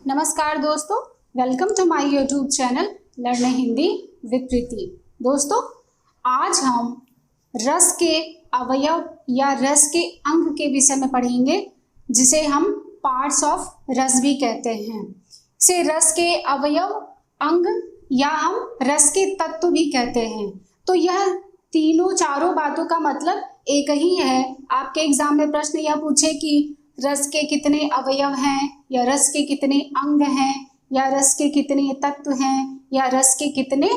नमस्कार दोस्तों, welcome to my YouTube channel learn Hindi with Preeti. दोस्तों, आज हम रस के अवयव या रस के अंग के विषय में पढ़ेंगे, जिसे हम पार्ट्स ऑफ रस भी कहते हैं। इसे रस के अवयव, अंग या हम रस के तत्व भी कहते हैं। तो यह तीनों चारों बातों का मतलब एक ही है। आपके एग्जाम में प्रश्न यह पूछे कि रस के कितने अवयव हैं, या रस के कितने अंग हैं, या रस के कितने तत्व हैं, या रस के कितने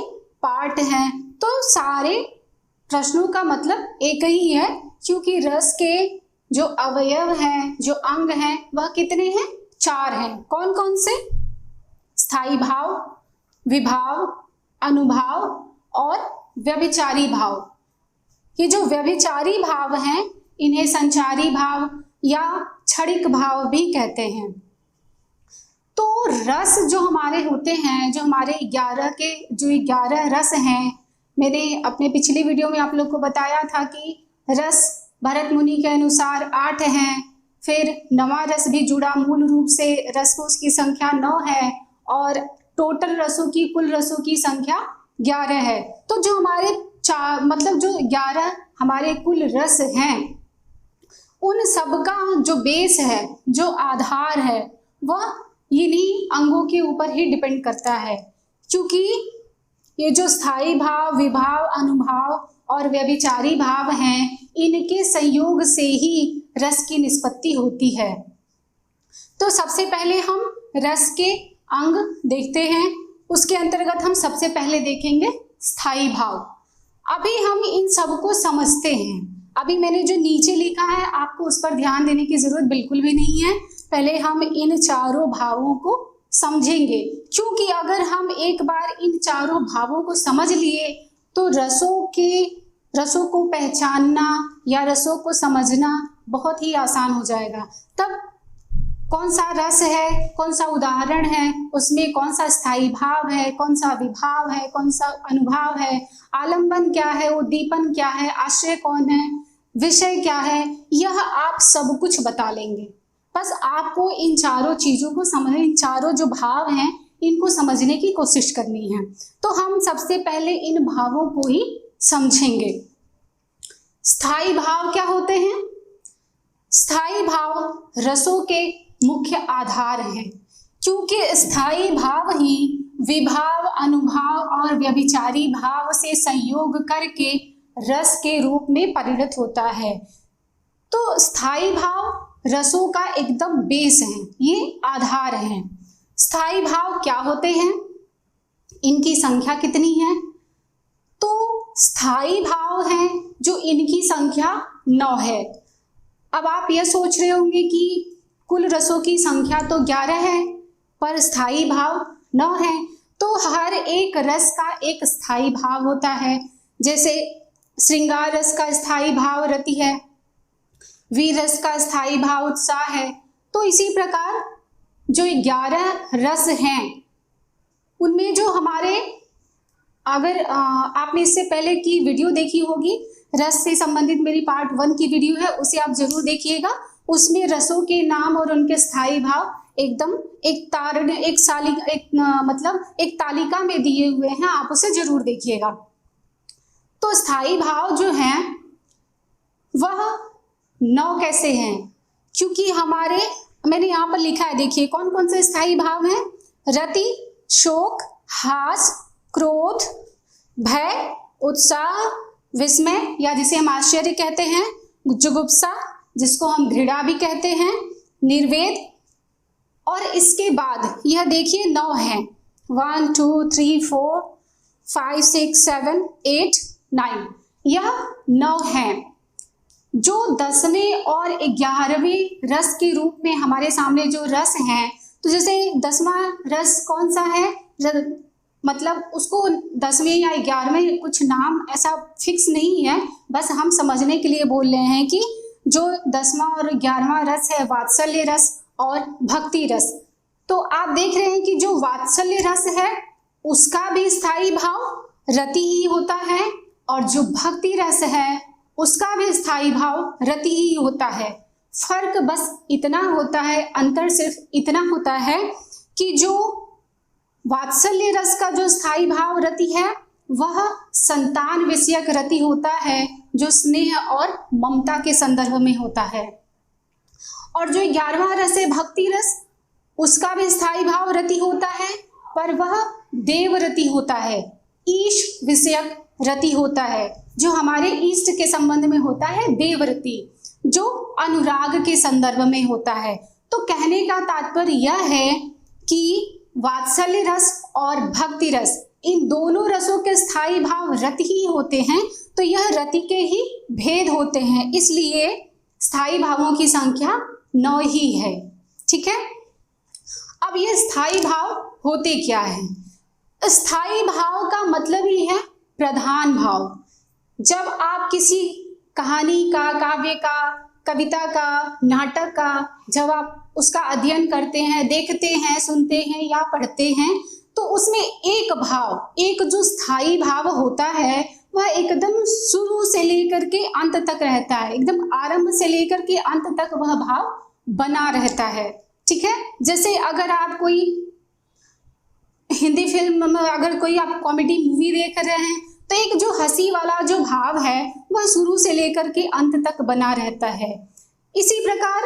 पार्ट हैं, तो सारे प्रश्नों का मतलब एक ही है, क्योंकि रस के जो अवयव हैं, जो अंग हैं, वह कितने हैं? 4 हैं। कौन कौन से? स्थायी भाव, विभाव, अनुभाव और व्यभिचारी भाव। ये जो व्यभिचारी भाव हैं, इन्हें संचारी भाव या क्षणिक भाव भी कहते हैं। तो रस जो हमारे होते हैं, जो हमारे 11 रस हैं, मैंने अपने पिछली वीडियो में आप लोग को बताया था कि रस भरत मुनि के अनुसार 8 हैं। फिर 9वां रस भी जुड़ा, मूल रूप से रसों की संख्या 9 है और टोटल रसों की, कुल रसों की संख्या 11 है। तो जो हमारे जो 11 हमारे कुल रस हैं, उन सबका जो बेस है, जो आधार है, वह इन्हीं अंगों के ऊपर ही डिपेंड करता है। क्योंकि ये जो स्थायी भाव, विभाव, अनुभाव और व्यभिचारी भाव हैं, इनके संयोग से ही रस की निष्पत्ति होती है। तो सबसे पहले हम रस के अंग देखते हैं। उसके अंतर्गत हम सबसे पहले देखेंगे स्थायी भाव। अभी हम इन सबको समझते हैं। अभी मैंने जो नीचे लिखा है, आपको उस पर ध्यान देने की जरूरत बिल्कुल भी नहीं है। पहले हम इन चारों भावों को समझेंगे, क्योंकि अगर हम एक बार इन चारों भावों को समझ लिए तो रसों को पहचानना या रसों को समझना बहुत ही आसान हो जाएगा। तब कौन सा रस है, कौन सा उदाहरण है, उसमें कौन सा स्थायी भाव है, कौन सा विभाव है, कौन सा अनुभाव है, आलंबन क्या है, उद्दीपन क्या है, आश्रय कौन है, विषय क्या है, यह आप सब कुछ बता लेंगे। बस आपको इन चारों चीजों को समझ, इन चारों जो भाव हैं, इनको समझने की कोशिश करनी है। तो हम सबसे पहले इन भावों को ही समझेंगे। स्थायी भाव क्या होते हैं? स्थायी भाव रसों के मुख्य आधार हैं, क्योंकि स्थायी भाव ही विभाव, अनुभाव और व्यभिचारी भाव से संयोग करके रस के रूप में परिणत होता है। तो स्थायी भाव रसों का एकदम बेस है, ये आधार है। स्थायी भाव क्या होते हैं? इनकी संख्या कितनी है? तो स्थायी भाव है जो इनकी संख्या 9 है। अब आप यह सोच रहे होंगे कि कुल रसों की संख्या तो 11 है, पर स्थायी भाव 9 है। तो हर एक रस का एक स्थायी भाव होता है। जैसे श्रृंगार रस का स्थायी भाव रति है, वीर रस का स्थायी भाव उत्साह है। तो इसी प्रकार जो 11 रस हैं, उनमें जो हमारे, अगर आपने इससे पहले की वीडियो देखी होगी, रस से संबंधित मेरी पार्ट 1 की वीडियो है, उसे आप जरूर देखिएगा। उसमें रसों के नाम और उनके स्थायी भाव एकदम एक तालिका में दिए हुए हैं, आप उसे जरूर देखिएगा। तो स्थायी भाव जो हैं वह 9 कैसे हैं? क्योंकि मैंने यहाँ पर लिखा है, देखिए कौन कौन से स्थायी भाव हैं। रति, शोक, हास, क्रोध, भय, उत्साह, विस्मय या जिसे हम आश्चर्य कहते हैं, जुगुप्सा जिसको हम घृणा भी कहते हैं, निर्वेद। और इसके बाद यह देखिए 9 है, 1 2 3 4 5 6 7 8 9, यह 9 है जो 10वें और 11वें रस के रूप में हमारे सामने जो रस हैं। तो जैसे 10वां रस कौन सा है, मतलब उसको 10वें या 11वें कुछ नाम ऐसा फिक्स नहीं है, बस हम समझने के लिए बोल रहे हैं कि जो 10वां और 11वां रस है वात्सल्य रस और भक्ति रस। तो आप देख रहे हैं कि जो वात्सल्य रस है उसका भी स्थायी भाव रति ही होता है, और जो भक्ति रस है उसका भी स्थायी भाव रति ही होता है। फर्क बस इतना होता है, अंतर सिर्फ इतना होता है कि जो वात्सल्य रस का जो स्थायी भाव रति है वह संतान विषयक रति होता है, जो स्नेह और ममता के संदर्भ में होता है। और जो 11वां रस है भक्ति रस, उसका भी स्थायी भाव रति होता है, पर वह देव रति होता है, ईश विषयक रति होता है, जो हमारे इष्ट के संबंध में होता है, देव रति, जो अनुराग के संदर्भ में होता है। तो कहने का तात्पर्य यह है कि वात्सल्य रस और भक्ति रस, इन दोनों रसों के स्थायी भाव रति ही होते हैं, तो यह रति के ही भेद होते हैं, इसलिए स्थायी भावों की संख्या 9 ही है। ठीक है, अब ये स्थायी भाव होते क्या है? स्थायी भाव का मतलब ही है प्रधान भाव। जब आप किसी कहानी का, काव्य का, कविता का, नाटक का जब आप उसका अध्ययन करते हैं, देखते हैं, सुनते हैं या पढ़ते हैं, तो उसमें एक भाव, एक जो स्थायी भाव होता है वह एकदम शुरू से लेकर के अंत तक रहता है, एकदम आरंभ से लेकर के अंत तक वह भाव बना रहता है। ठीक है, जैसे अगर आप कोई हिंदी फिल्म में अगर कोई आप कॉमेडी मूवी देख रहे हैं, तो एक जो हंसी वाला जो भाव है वह शुरू से लेकर के अंत तक बना रहता है। इसी प्रकार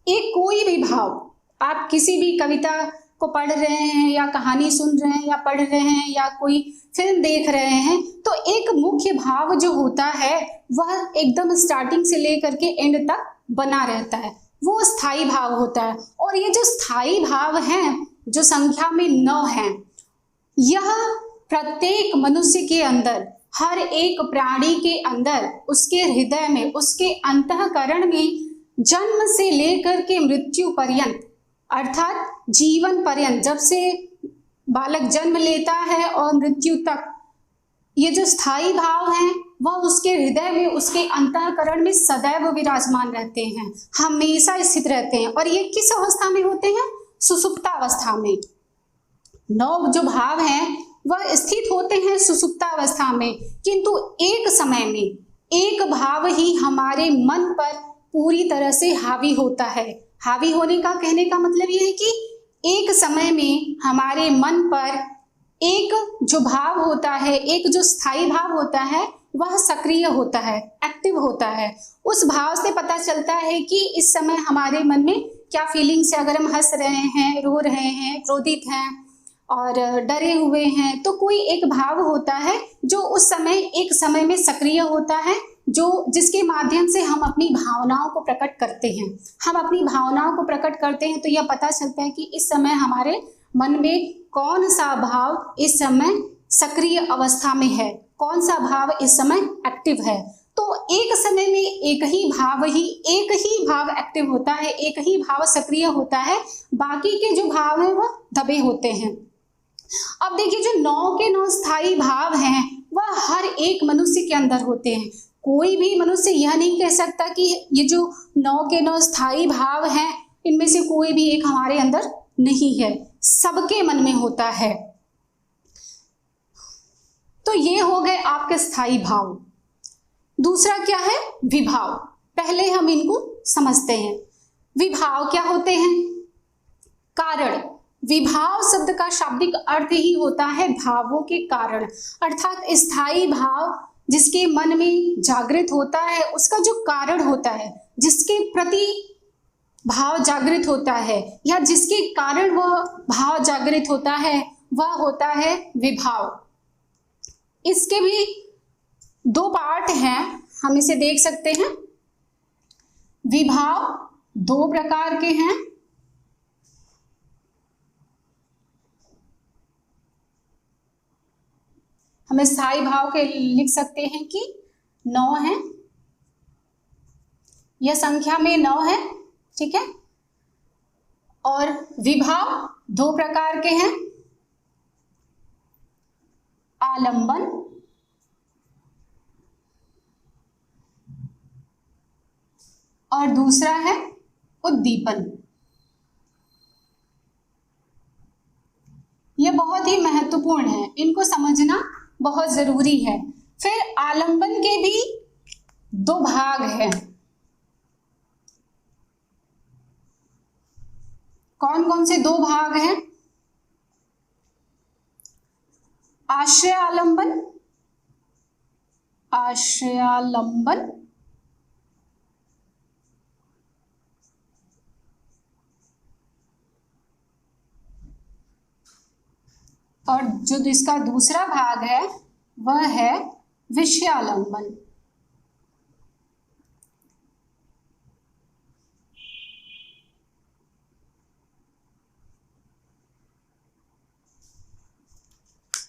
एक कोई भी भाव, आप किसी भी कविता को पढ़ रहे हैं या कहानी सुन रहे हैं या पढ़ रहे हैं या कोई फिल्म देख रहे हैं, तो एक मुख्य भाव जो होता है वह एकदम स्टार्टिंग से लेकर के एंड तक बना रहता है, वो स्थायी भाव होता है। और ये जो स्थायी भाव हैं, जो संख्या में 9 हैं, यह प्रत्येक मनुष्य के अंदर, हर एक प्राणी के अंदर, उसके हृदय में, उसके अंतःकरण में जन्म से लेकर के मृत्यु पर्यंत, अर्थात जीवन पर्यंत, जब से बालक जन्म लेता है और मृत्यु तक, ये जो स्थायी भाव हैं वह उसके हृदय में, उसके अंतःकरण में सदैव विराजमान रहते हैं, हमेशा स्थित रहते हैं। और ये किस अवस्था में होते हैं? सुसुप्तावस्था में। 9 जो भाव हैं वह स्थित होते हैं सुसुप्तावस्था में, किंतु एक समय में एक भाव ही हमारे मन पर पूरी तरह से हावी होता है। हावी होने का कहने का मतलब यह है कि एक समय में हमारे मन पर एक जो भाव होता है, एक जो स्थायी भाव होता है, वह सक्रिय होता है, एक्टिव होता है। उस भाव से पता चलता है कि इस समय हमारे मन में क्या फीलिंग्स है। अगर हम हंस रहे हैं, रो रहे हैं, क्रोधित हैं और डरे हुए हैं, तो कोई एक भाव होता है जो उस समय एक समय में सक्रिय होता है, जो जिसके माध्यम से हम अपनी भावनाओं को प्रकट करते हैं। हम अपनी भावनाओं को प्रकट करते हैं तो यह पता चलता है कि इस समय हमारे मन में कौन सा भाव इस समय सक्रिय अवस्था में है, कौन सा भाव इस समय एक्टिव है। तो एक समय में एक ही भाव एक्टिव होता है, एक ही भाव सक्रिय होता है, बाकी के जो भाव हैं वह दबे होते हैं। अब देखिए, जो 9 के 9 स्थायी भाव हैं वह हर एक मनुष्य के अंदर होते हैं। कोई भी मनुष्य यह नहीं कह सकता कि ये जो 9 के 9 स्थायी भाव हैं इनमें से कोई भी एक हमारे अंदर नहीं है, सबके मन में होता है। तो ये हो गए आपके स्थायी भाव। दूसरा क्या है? विभाव। पहले हम इनको समझते हैं। विभाव क्या होते हैं? कारण। विभाव शब्द का शाब्दिक अर्थ ही होता है भावों के कारण, अर्थात स्थायी भाव जिसके मन में जागृत होता है, उसका जो कारण होता है, जिसके प्रति भाव जागृत होता है या जिसके कारण वह भाव जागृत होता है, वह होता है विभाव। इसके भी 2 पार्ट हैं, हम इसे देख सकते हैं। विभाव 2 प्रकार के हैं। हमें स्थायी भाव के लिख सकते हैं कि 9 है, यह संख्या में 9 है, ठीक है। और विभाव 2 प्रकार के हैं, आलंबन और दूसरा है उद्दीपन। यह बहुत ही महत्वपूर्ण है, इनको समझना बहुत जरूरी है। फिर आलंबन के भी 2 भाग हैं। कौन कौन से दो भाग हैं? आश्रयालंबन, आश्रयालंबन और जो इसका दूसरा भाग है वह है विषयालंबन।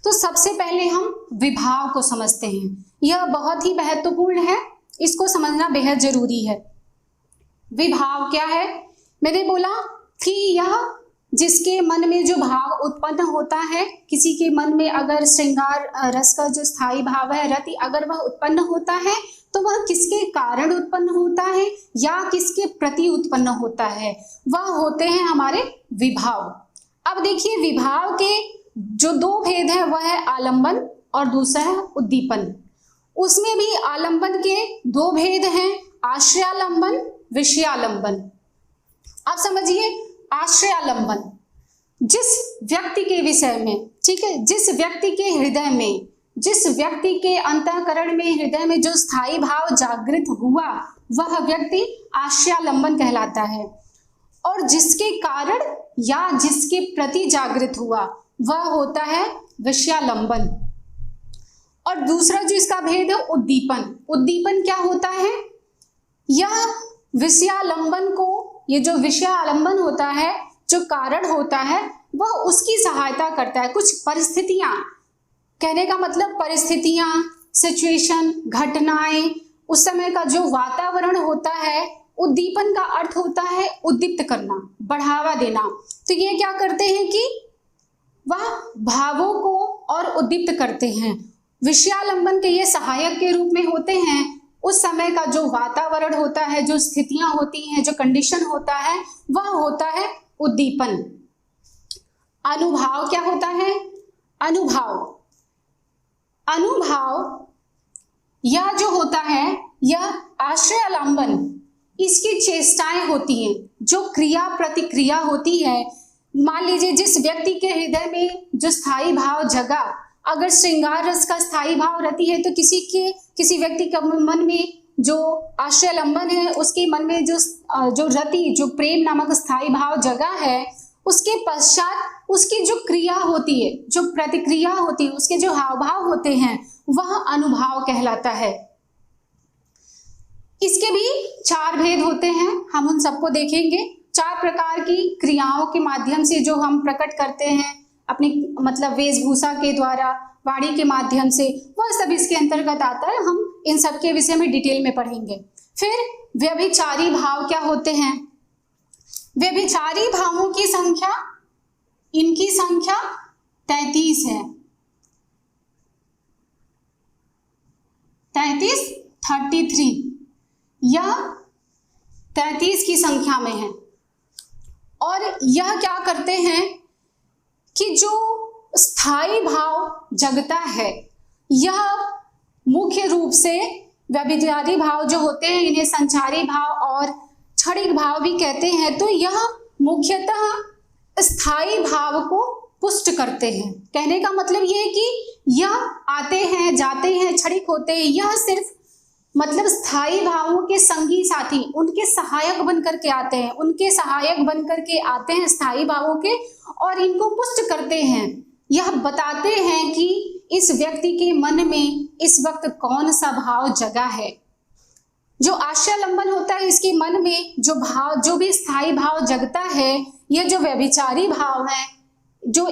तो सबसे पहले हम विभाव को समझते हैं, यह बहुत ही महत्वपूर्ण है, इसको समझना बेहद जरूरी है। विभाव क्या है? मैंने बोला कि यह जिसके मन में जो भाव उत्पन्न होता है, किसी के मन में अगर श्रृंगार रस का जो स्थायी भाव है रति अगर वह उत्पन्न होता है तो वह किसके कारण उत्पन्न होता है या किसके प्रति उत्पन्न होता है, वह होते हैं हमारे विभाव। अब देखिए विभाव के जो दो भेद है वह है आलंबन और दूसरा है उद्दीपन। उसमें भी आलंबन के दो भेद हैं, आश्रयालंबन, विषयालंबन। आप समझिए आश्रयालंबन जिस व्यक्ति के विषय में, ठीक है, जिस व्यक्ति के हृदय में, जिस व्यक्ति के अंतःकरण में, हृदय में जो स्थायी भाव जागृत हुआ वह व्यक्ति आश्रयालंबन कहलाता है। और जिसके कारण या जिसके प्रति जागृत हुआ वह होता है विषयालंबन। और दूसरा जो इसका भेद है उद्दीपन। उद्दीपन क्या होता है? यह विषयालंबन को, ये जो विषयालंबन होता है, जो कारण होता है वह उसकी सहायता करता है। कुछ परिस्थितियां, कहने का मतलब परिस्थितियां, सिचुएशन, घटनाएं, उस समय का जो वातावरण होता है, उद्दीपन का अर्थ होता है उद्दीप्त करना, बढ़ावा देना। तो ये क्या करते हैं कि वह भावों को और उद्दीप्त करते हैं। विषयालंबन के ये सहायक के रूप में होते हैं। उस समय का जो वातावरण होता है, जो स्थितियां होती हैं, जो कंडीशन होता है वह होता है उद्दीपन। अनुभाव क्या होता है? अनुभाव, अनुभाव यह जो होता है यह आश्रयालंबन, इसकी चेष्टाएं होती हैं, जो क्रिया प्रतिक्रिया होती है। मान लीजिए जिस व्यक्ति के हृदय में जो स्थायी भाव जगा, अगर श्रृंगार रस का स्थायी भाव रहती है तो किसी व्यक्ति के मन में जो आश्रयालंबन है उसके मन में जो रति, जो प्रेम नामक स्थायी भाव जगा है, उसके पश्चात उसकी जो क्रिया होती है, जो प्रतिक्रिया होती है, उसके जो हाव भाव होते हैं वह अनुभाव कहलाता है। इसके भी चार भेद होते हैं, हम उन सबको देखेंगे। चार प्रकार की क्रियाओं के माध्यम से जो हम प्रकट करते हैं अपनी मतलब वेशभूषा के द्वारा, वाणी के माध्यम से, वह सब इसके अंतर्गत आता है। हम इन सब के विषय में डिटेल में पढ़ेंगे। फिर व्यभिचारी भाव क्या होते हैं? व्यभिचारी भावों की संख्या, इनकी संख्या 33 है। 33 यह 33 की संख्या में है। और यह क्या करते हैं कि जो स्थायी भाव जगता है, यह मुख्य रूप से व्यभिचारी भाव जो होते हैं इन्हें संचारी भाव और क्षणिक भाव भी कहते हैं। तो यह मुख्यतः स्थायी भाव को पुष्ट करते हैं। कहने का मतलब यह है कि यह आते हैं, जाते हैं, क्षणिक होते हैं, यह सिर्फ मतलब स्थायी भावों के संगी साथी, उनके सहायक बनकर के आते हैं, उनके सहायक बनकर के आते हैं स्थायी भावों के, और इनको पुष्ट करते हैं। यह बताते हैं कि इस व्यक्ति के मन में इस वक्त कौन सा भाव जगा है। जो आश्रयालंबन होता है, इसके मन में जो भाव, जो भी स्थायी भाव जगता है, यह जो व्यभिचारी भाव है, जो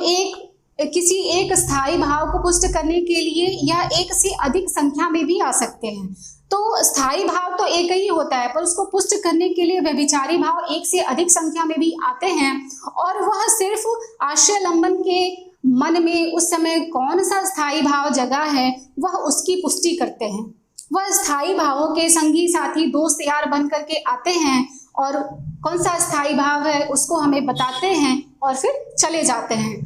किसी एक स्थायी भाव को पुष्ट करने के लिए यह एक से अधिक संख्या में भी आ सकते हैं। तो स्थायी भाव तो एक ही होता है, पर उसको पुष्ट करने के लिए व्यभिचारी भाव एक से अधिक संख्या में भी आते हैं। और वह सिर्फ आश्रयालंबन के मन में उस समय कौन सा स्थायी भाव जगा है वह उसकी पुष्टि करते हैं। वह स्थायी भावों के संगी साथी, दोस्त यार बन करके आते हैं और कौन सा स्थायी भाव है उसको हमें बताते हैं और फिर चले जाते हैं।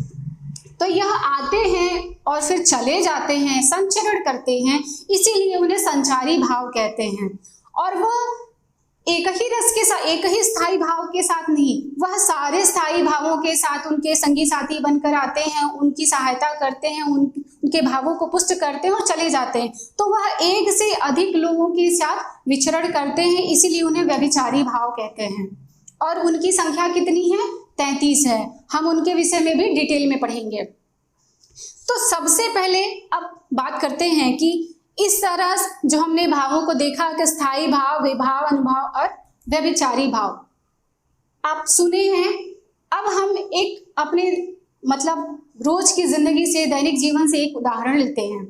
तो यह आते हैं और फिर चले जाते हैं, संचरण करते हैं, इसीलिए उन्हें संचारी भाव कहते हैं। और वह एक ही रस के साथ, एक ही स्थायी भाव के साथ नहीं, वह सारे स्थायी भावों के साथ उनके संगी साथी बनकर आते हैं, उनकी सहायता करते हैं, उनके भावों को पुष्ट करते हैं और चले जाते हैं। तो वह एक से अधिक लोगों के साथ विचरण करते हैं, इसीलिए उन्हें व्यभिचारी भाव कहते हैं। और उनकी संख्या कितनी है? 33 है। हम उनके विषय में भी डिटेल में पढ़ेंगे। तो सबसे पहले अब बात करते हैं कि इस तरह जो हमने भावों को देखा कि स्थायी भाव, विभाव, अनुभाव और व्यभिचारी भाव आप सुने हैं। अब हम एक अपने मतलब रोज की जिंदगी से, दैनिक जीवन से एक उदाहरण लेते हैं।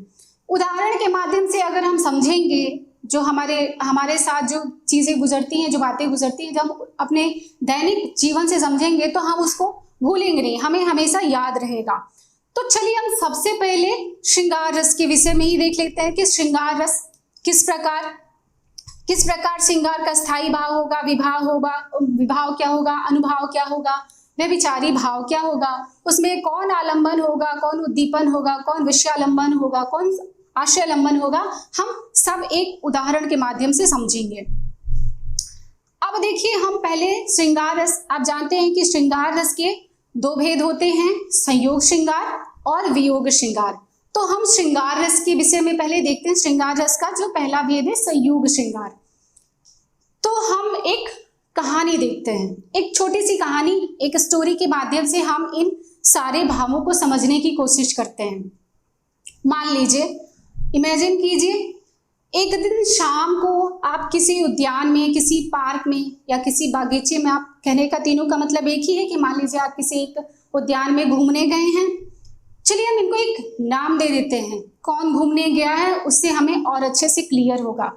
उदाहरण के माध्यम से अगर हम समझेंगे, जो हमारे साथ जो चीजें गुजरती हैं, जो बातें गुजरती हैं, जब हम अपने दैनिक जीवन से समझेंगे तो हम उसको भूलेंगे नहीं, हमें हमेशा याद रहेगा। तो चलिए हम सबसे पहले श्रृंगार रस के विषय में ही देख लेते हैं कि श्रृंगार रस किस प्रकार श्रृंगार का स्थायी भाव होगा, विभाव क्या होगा, अनुभाव क्या होगा, व्यभिचारी भाव क्या होगा, उसमें कौन आलंबन होगा, कौन उद्दीपन होगा, कौन विषयालंबन होगा, कौन आशयालंबन होगा, हम सब एक उदाहरण के माध्यम से समझेंगे। अब देखिए, हम पहले श्रृंगार रस, आप जानते हैं कि श्रृंगार रस के 2 भेद होते हैं, संयोग श्रृंगार और वियोग श्रृंगार। तो हम श्रृंगार रस के विषय में पहले देखते हैं। श्रृंगार रस का जो पहला भेद है संयोग श्रृंगार। तो हम एक कहानी देखते हैं, एक छोटी सी कहानी, एक स्टोरी के माध्यम से हम इन सारे भावों को समझने की कोशिश करते हैं। मान लीजिए, इमेजिन कीजिए, एक दिन शाम को आप किसी उद्यान में, किसी पार्क में या किसी बागीचे में, आप कहने का तीनों का मतलब एक ही है कि मान लीजिए आप किसी एक उद्यान में घूमने गए हैं। चलिए हम इनको एक नाम दे देते हैं, कौन घूमने गया है उससे हमें और अच्छे से क्लियर होगा।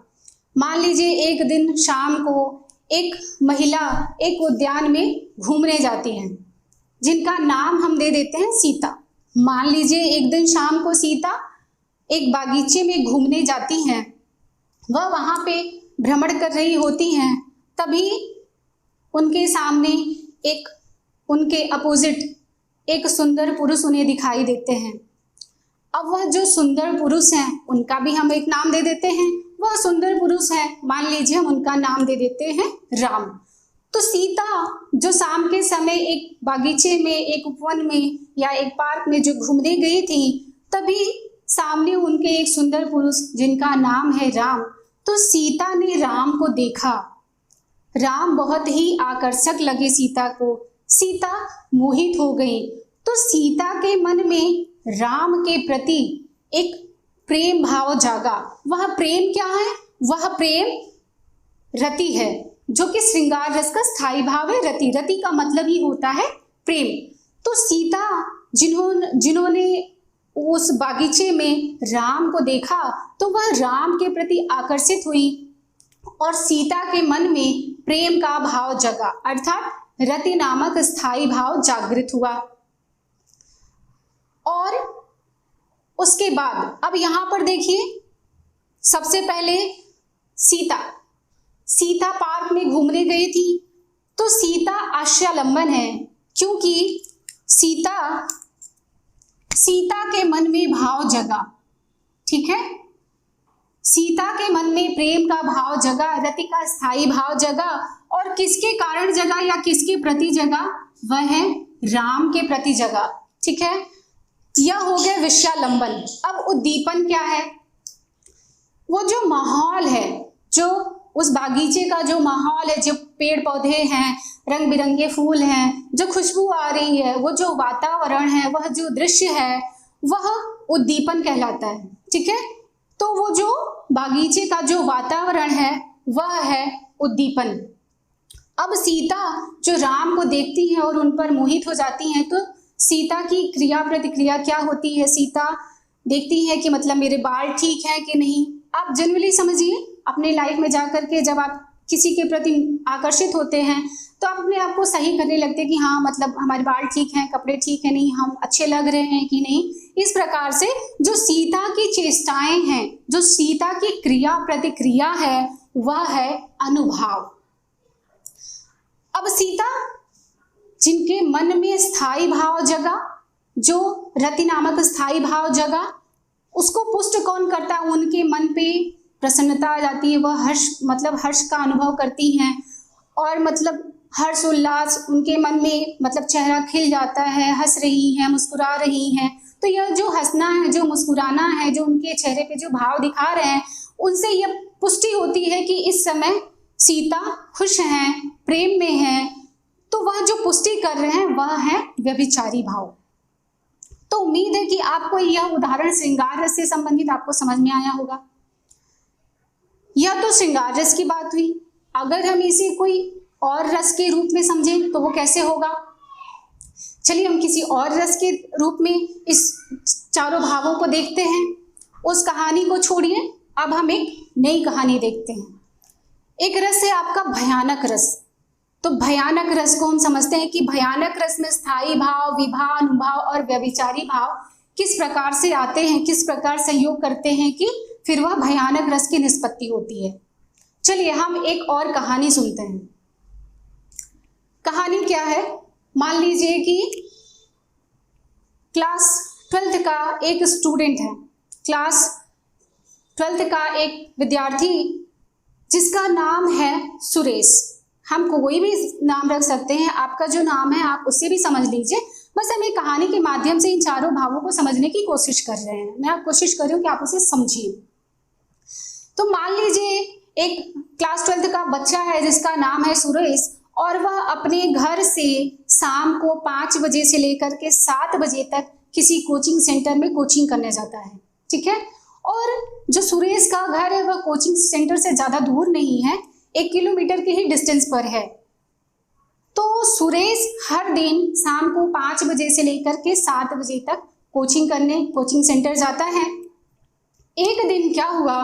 मान लीजिए एक दिन शाम को एक महिला एक उद्यान में घूमने जाती हैं, जिनका नाम हम दे देते हैं सीता। मान लीजिए एक दिन शाम को सीता एक बागीचे में घूमने जाती हैं, वह वहाँ पे भ्रमण कर रही होती हैं, तभी उनके सामने एक, उनके अपोजिट एक सुंदर पुरुष उन्हें दिखाई देते हैं। अब वह जो सुंदर पुरुष हैं उनका भी हम एक नाम दे देते हैं। वह सुंदर पुरुष है, मान लीजिए हम उनका नाम दे देते हैं राम। तो सीता जो शाम के समय एक बागीचे में, एक उपवन में या एक पार्क में जो घूमने गई थी, तभी सामने उनके एक सुंदर पुरुष जिनका नाम है राम। तो सीता ने राम को देखा, राम बहुत ही आकर्षक लगे सीता को, सीता मोहित हो गई। तो सीता के मन में राम के प्रति एक प्रेम भाव जागा। वह प्रेम क्या है? वह प्रेम रति है, जो कि श्रृंगार रस का स्थायी भाव है। रति, रति का मतलब ही होता है प्रेम। तो सीता जिन्होंने उस बागीचे में राम को देखा, तो वह राम के प्रति आकर्षित हुई और सीता के मन में प्रेम का भाव जगा, अर्थात रति नामक स्थायी भाव जागृत हुआ। और उसके बाद अब यहां पर देखिए, सबसे पहले सीता पार्क में घूमने गई थी। तो सीता आश्यालंबन है, क्योंकि सीता के मन में भाव जगा। ठीक है, सीता के मन में प्रेम का भाव जगा, रति का स्थायी भाव जगा। और किसके कारण जगा या किसके प्रति जगा? वह है राम के प्रति जगा। ठीक है, यह हो गया विषयालंबन। अब उद्दीपन क्या है? वो जो माहौल है, जो उस बागीचे का जो माहौल है, जो पेड़ पौधे हैं, रंग बिरंगे फूल हैं, जो खुशबू आ रही है, वो जो वातावरण है, वह जो दृश्य है, वह उद्दीपन कहलाता है। ठीक है, तो वो जो बागीचे का जो वातावरण है वह है उद्दीपन। अब सीता जो राम को देखती हैं और उन पर मोहित हो जाती हैं, तो सीता की क्रिया प्रतिक्रिया क्या होती है? सीता देखती है कि मतलब मेरे बाल ठीक है कि नहीं। आप जनरली समझिए, अपने लाइफ में जाकर के जब आप किसी के प्रति आकर्षित होते हैं तो आप अपने आप को सही करने लगते हैं कि हाँ, मतलब हमारे बाल ठीक हैं, कपड़े ठीक है नहीं, हम अच्छे लग रहे हैं कि नहीं। इस प्रकार से जो सीता की चेष्टाएं हैं, जो सीता की क्रिया प्रतिक्रिया है, वह है अनुभाव। अब सीता जिनके मन में स्थायी भाव जगा, जो रति नामक स्थायी भाव जगा, उसको पुष्ट कौन करता है? उनके मन पे प्रसन्नता आ जाती है, वह हर्ष का अनुभव करती हैं और मतलब हर्ष उल्लास उनके मन में मतलब चेहरा खिल जाता है, हंस रही हैं, मुस्कुरा रही हैं। तो यह जो हंसना है, जो मुस्कुराना है, जो उनके चेहरे पे जो भाव दिखा रहे हैं, उनसे यह पुष्टि होती है कि इस समय सीता खुश हैं, प्रेम में हैं। तो वह जो पुष्टि कर रहे हैं वह है व्यभिचारी भाव। तो उम्मीद है कि आपको यह उदाहरण श्रृंगार रस से संबंधित आपको समझ में आया होगा। यह तो श्रृंगार रस की बात हुई। अगर हम इसे कोई और रस के रूप में समझें तो वो कैसे होगा? चलिए हम किसी और रस के रूप में इस चारों भावों को देखते हैं। उस कहानी को छोड़िए, अब हम एक नई कहानी देखते हैं। एक रस है आपका भयानक रस। तो भयानक रस को हम समझते हैं कि भयानक रस में स्थायी भाव, विभाव, अनुभाव और व्यभिचारी भाव किस प्रकार से आते हैं, किस प्रकार सहयोग करते हैं कि फिर वह भयानक रस की निष्पत्ति होती है। चलिए हम एक और कहानी सुनते हैं। कहानी क्या है? मान लीजिए कि क्लास 12th का एक स्टूडेंट है, क्लास 12th का एक विद्यार्थी जिसका नाम है सुरेश। हम कोई भी नाम रख सकते हैं, आपका जो नाम है आप उससे भी समझ लीजिए। बस हम एक कहानी के माध्यम से इन चारों भावों को समझने की कोशिश कर रहे हैं। मैं कोशिश कर रही हूँ कि आप उसे समझिए। तो मान लीजिए एक क्लास 12th का बच्चा है जिसका नाम है सुरेश, और वह अपने घर से शाम को 5 बजे से लेकर के 7 बजे तक किसी कोचिंग सेंटर में कोचिंग करने जाता है। ठीक है। और जो सुरेश का घर है वह कोचिंग सेंटर से ज़्यादा दूर नहीं है, 1 किलोमीटर के ही डिस्टेंस पर है। तो सुरेश हर दिन शाम को 5 बजे से लेकर के 7 बजे तक कोचिंग करने कोचिंग सेंटर जाता है। एक दिन क्या हुआ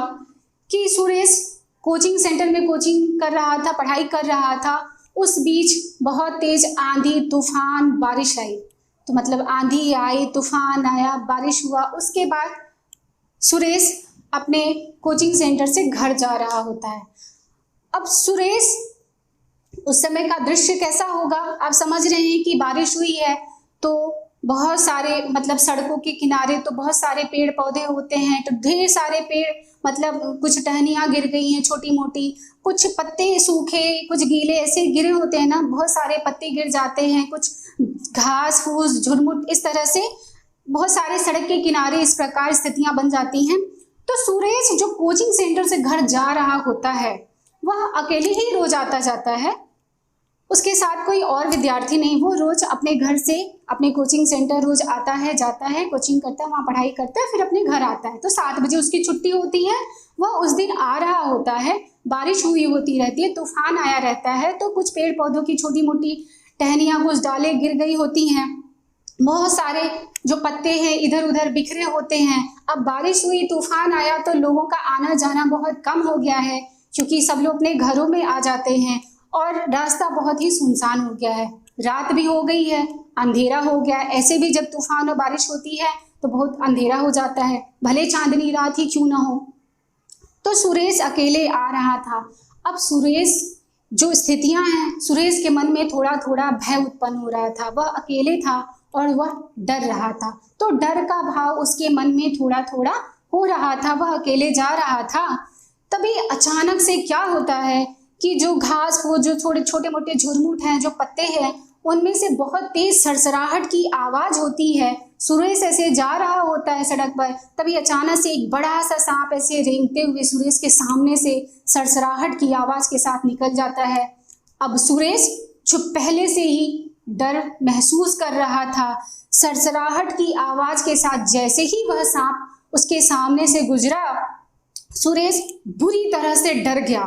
कि सुरेश कोचिंग सेंटर में कोचिंग कर रहा था, पढ़ाई कर रहा था। उस बीच बहुत तेज आंधी तूफान बारिश आई। तो मतलब आंधी आई, तूफान आया, बारिश हुआ। उसके बाद सुरेश अपने कोचिंग सेंटर से घर जा रहा होता है। अब सुरेश उस समय का दृश्य कैसा होगा? आप समझ रहे हैं कि बारिश हुई है तो बहुत सारे मतलब सड़कों के किनारे तो बहुत सारे पेड़ पौधे होते हैं। तो ढेर सारे पेड़ मतलब कुछ टहनियाँ गिर गई हैं छोटी मोटी, कुछ पत्ते सूखे, कुछ गीले ऐसे गिरे होते हैं ना, बहुत सारे पत्ते गिर जाते हैं, कुछ घास फूस झुरमुट, इस तरह से बहुत सारे सड़क के किनारे इस प्रकार स्थितियां बन जाती हैं। तो सुरेश जो कोचिंग सेंटर से घर जा रहा होता है वह अकेले ही रोज आता जाता है, उसके साथ कोई और विद्यार्थी नहीं। वो रोज अपने घर से अपने कोचिंग सेंटर रोज आता है, जाता है, कोचिंग करता है, वहाँ पढ़ाई करता है, फिर अपने घर आता है। तो 7 बजे उसकी छुट्टी होती है। वह उस दिन आ रहा होता है, बारिश हुई होती रहती है, तूफान आया रहता है, तो कुछ पेड़ पौधों की छोटी मोटी टहनियाँ, कुछ डालें गिर गई होती हैं, बहुत सारे जो पत्ते हैं इधर उधर बिखरे होते हैं। अब बारिश हुई, तूफान आया तो लोगों का आना जाना बहुत कम हो गया है, क्योंकि सब लोग अपने घरों में आ जाते हैं और रास्ता बहुत ही सुनसान हो गया है। रात भी हो गई है, अंधेरा हो गया है। ऐसे भी जब तूफान और बारिश होती है तो बहुत अंधेरा हो जाता है, भले चांदनी रात ही क्यों ना हो। तो सुरेश अकेले आ रहा था। अब सुरेश जो स्थितियां हैं, सुरेश के मन में थोड़ा थोड़ा भय उत्पन्न हो रहा था। वह अकेले था और वह डर रहा था, तो डर का भाव उसके मन में थोड़ा थोड़ा हो रहा था। वह अकेले जा रहा था। तभी अचानक से क्या होता है कि जो घास वो जो थोड़े छोटे मोटे झुरमुट हैं, जो पत्ते हैं, उनमें से बहुत तेज सरसराहट की आवाज होती है। सुरेश ऐसे जा रहा होता है सड़क पर, तभी अचानक से एक बड़ा सा सांप ऐसे रेंगते हुए सुरेश के सामने से सरसराहट की आवाज के साथ निकल जाता है। अब सुरेश जो पहले से ही डर महसूस कर रहा था, सरसराहट की आवाज के साथ जैसे ही वह सांप उसके सामने से गुजरा, सुरेश बुरी तरह से डर गया।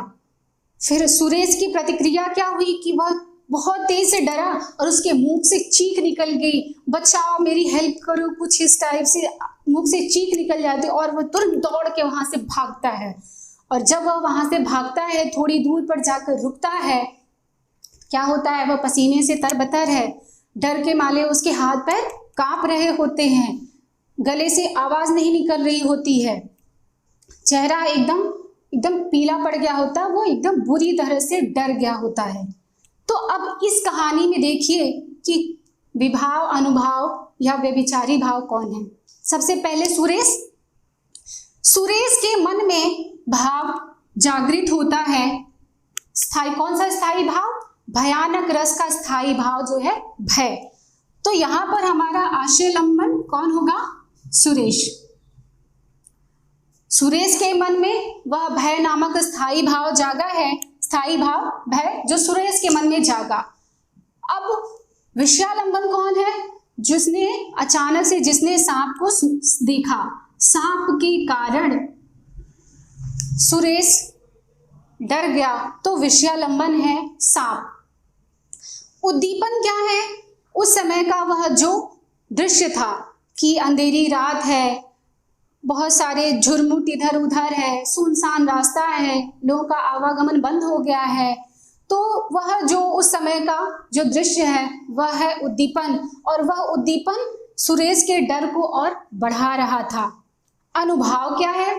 फिर सुरेश की प्रतिक्रिया क्या हुई कि वह बहुत तेज से डरा और उसके मुंह से चीख निकल गई, बचाओ, मेरी हेल्प करो, कुछ इस टाइप से मुंह से चीख निकल जाती और वह तुरंत दौड़ के वहां से भागता है। और जब वह वहां से भागता है, थोड़ी दूर पर जाकर रुकता है, क्या होता है, वह पसीने से तरबतर है, डर के मारे उसके हाथ पैर कांप रहे होते हैं, गले से आवाज नहीं निकल रही होती है, चेहरा एकदम पीला पड़ गया होता है, वो एकदम बुरी तरह से डर गया होता है। तो अब इस कहानी में देखिए कि विभाव, अनुभाव या व्यभिचारी भाव कौन है। सबसे पहले सुरेश के मन में भाव जागृत होता है, स्थायी, कौन सा स्थायी भाव? भयानक रस का स्थायी भाव जो है भय। तो यहां पर हमारा आशय लंबन कौन होगा? सुरेश। सुरेश के मन में वह भय नामक स्थायी भाव जागा है, स्थायी भाव भय जो सुरेश के मन में जागा। अब विषयालंबन कौन है? जिसने अचानक से जिसने सांप को देखा, सांप के कारण सुरेश डर गया, तो विषयालंबन है सांप। उद्दीपन क्या है? उस समय का वह जो दृश्य था कि अंधेरी रात है, बहुत सारे झुरमुट इधर उधर है, सुनसान रास्ता है, लोगों का आवागमन बंद हो गया है, तो वह जो उस समय का जो दृश्य है वह है उद्दीपन, और वह उद्दीपन सुरेश के डर को और बढ़ा रहा था। अनुभाव क्या है?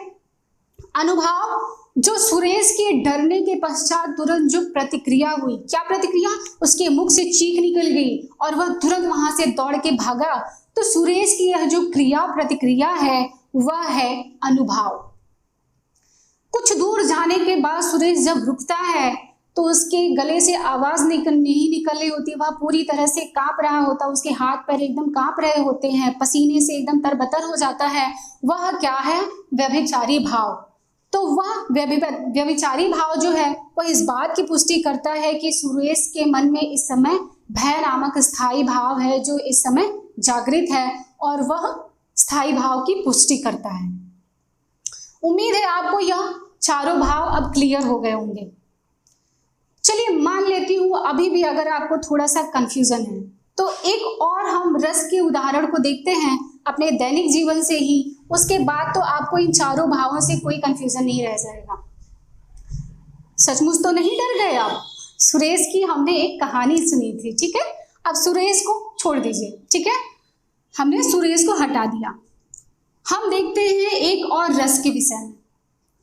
अनुभाव जो सुरेश के डरने के पश्चात तुरंत जो प्रतिक्रिया हुई, क्या प्रतिक्रिया? उसके मुख से चीख निकल गई और वह तुरंत वहां से दौड़ के भागा। तो सुरेश की यह जो क्रिया प्रतिक्रिया है वह है अनुभाव। कुछ दूर जाने के बाद सुरेश जब रुकता है तो उसके गले से आवाज नहीं निकल रही होती, वह पूरी तरह से कांप रहा होता, उसके हाथ पैर एकदम कांप रहे होते हैं, पसीने से एकदम तरबतर हो जाता है। वह क्या है? व्यभिचारी भाव। तो वह व्यभिचारी भाव जो है वह इस बात की पुष्टि करता है कि सुरेश के मन में इस समय भय नामक स्थायी भाव है जो इस समय जागृत है, और वह स्थायी भाव की पुष्टि करता है। उम्मीद है आपको यह चारों भाव अब क्लियर हो गए होंगे। चलिए मान लेती हूं अभी भी अगर आपको थोड़ा सा कंफ्यूजन है तो एक और हम रस के उदाहरण को देखते हैं अपने दैनिक जीवन से ही, उसके बाद तो आपको इन चारों भावों से कोई कंफ्यूजन नहीं रह जाएगा। सचमुच तो नहीं डर गए आप? सुरेश की हमने एक कहानी सुनी थी, ठीक है? अब सुरेश को छोड़ दीजिए, ठीक है? हमने सुरेश को हटा दिया। हम देखते हैं एक और रस के विषय में।